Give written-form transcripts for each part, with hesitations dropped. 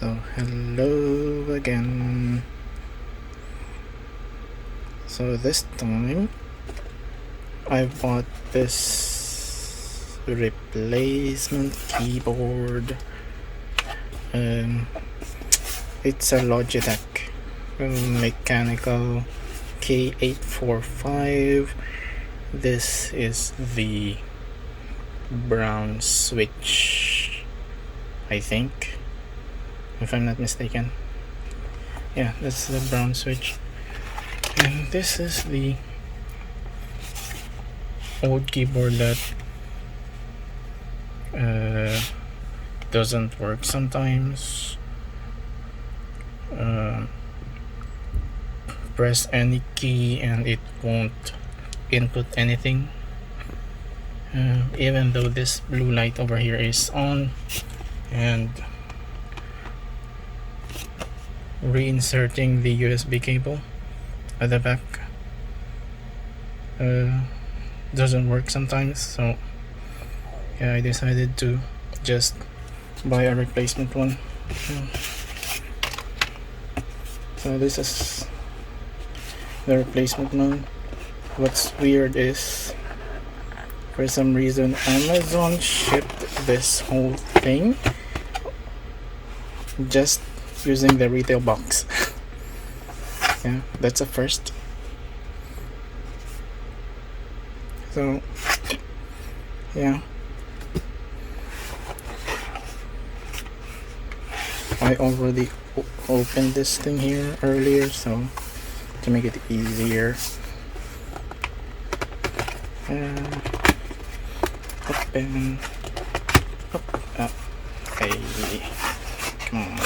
So hello again. So this time I bought this replacement keyboard. It's a Logitech Mechanical K845. This is the brown switch, I think, if I'm not mistaken. Yeah, that's the brown switch. And this is the old keyboard that doesn't work sometimes. Press any key and it won't input anything, even though this blue light over here is on, and reinserting the USB cable at the back doesn't work sometimes. So yeah, I decided to just buy a replacement one. So this is the replacement one. What's weird is, for some reason, Amazon shipped this whole thing just using the retail box. Yeah, that's a first. So yeah, I already opened this thing here earlier, so to make it easier, open. Hey, come on.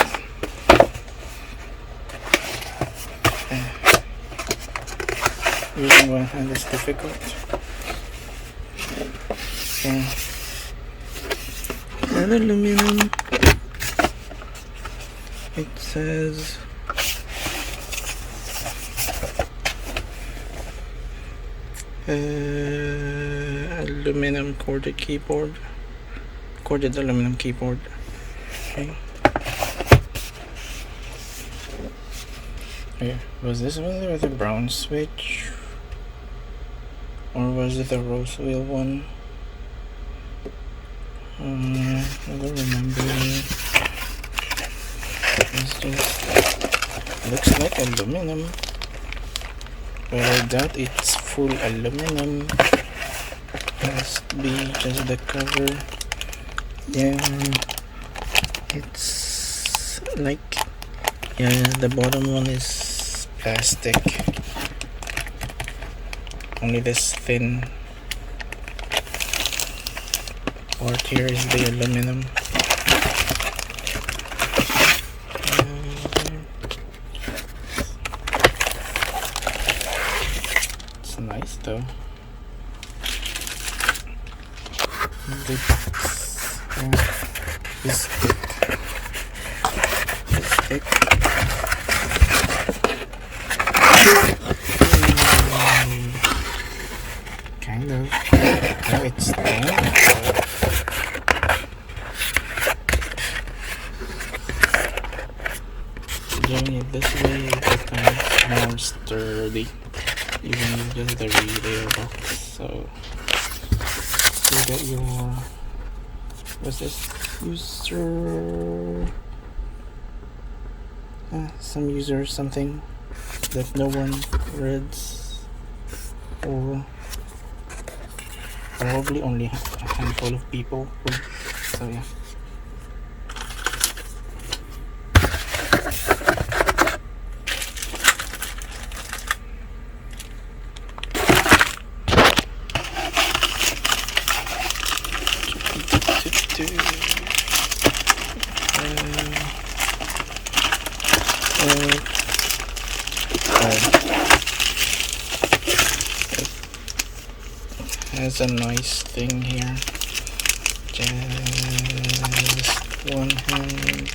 Using one hand is difficult. And aluminum. It says aluminum corded keyboard, corded aluminum keyboard. Okay. Was this one with the brown switch, or was it the rose wheel one? I don't remember. It's just looks like aluminum, but I doubt it's full aluminum. Must be just the cover. Yeah, it's like, yeah, the bottom one is plastic. Only this thin part here is the aluminum. It's nice though. The box is thick. It's thick. Kind of. No, it's thin. Doing it this way, it becomes more sturdy, even with just the retail box. So you get your, what's this, user, some user something that no one reads, or probably only a handful of people would. So yeah. Has a nice thing here. Just one hand.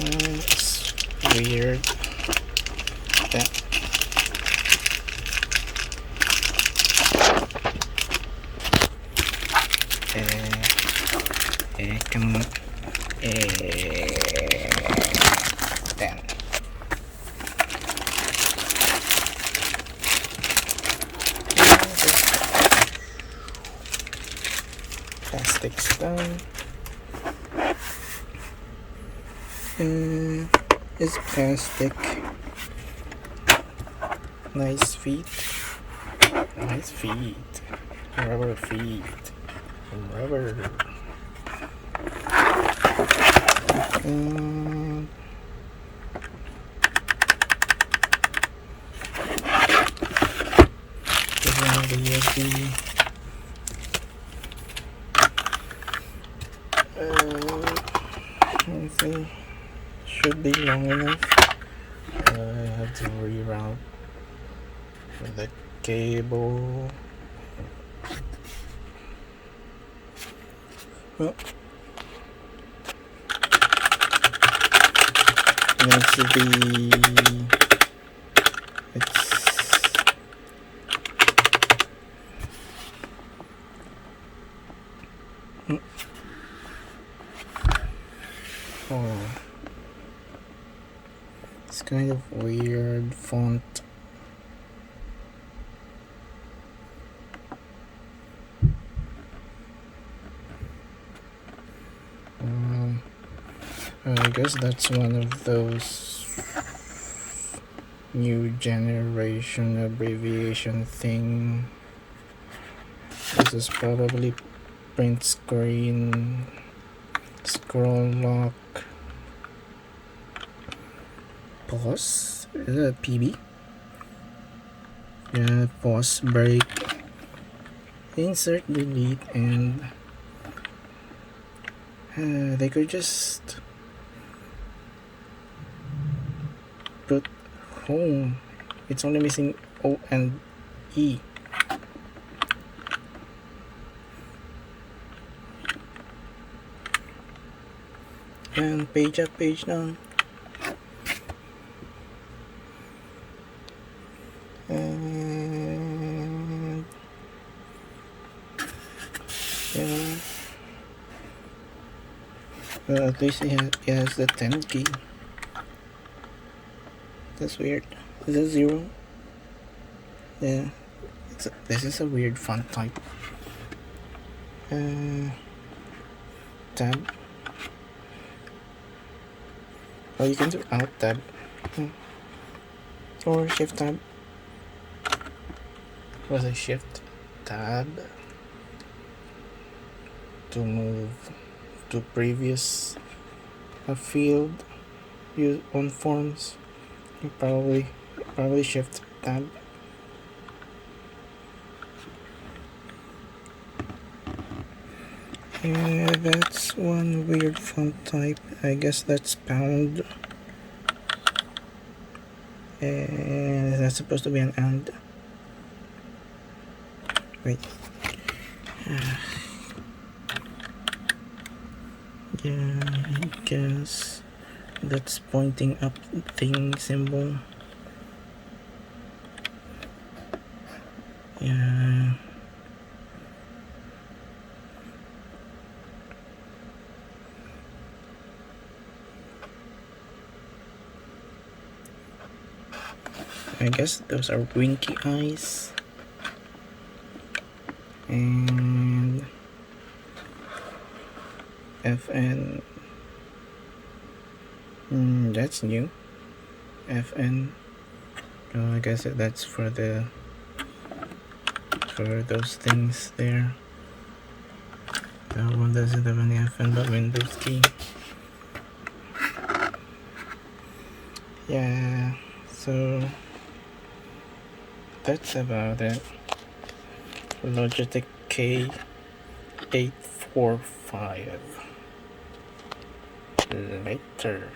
It's weird. Yeah. Come on. 10. Plastic's done. It's plastic. Nice feet. Nice feet. Rubber feet. Rubber. The USB. Let's see. Should be long enough. I have to reroute the cable. Well, needs to be. It's kind of weird font. I guess that's one of those new generation abbreviation thing. This is probably print screen, scroll lock, pause. Is that a PB? Yeah, pause, break, insert, delete, and they could just put home. It's only missing O and E. And page up, page down. And yeah. At least it has the 10 key. That's weird. Is that 0? Yeah. This is a weird font type. Tab. Oh, you can do Alt tab. Or Shift tab. Was a Shift tab to move to previous field use on forms. You probably Shift tab. Yeah, that's one weird font type. I guess that's pound. And that's supposed to be an and. Wait. Yeah, I guess that's pointing up thing symbol. Yeah. I guess those are winky eyes. And FN. That's new. FN. Oh, I guess that's for those things there. That one doesn't have any FN but Windows key. Yeah, so that's about it. Logitech K845. Later.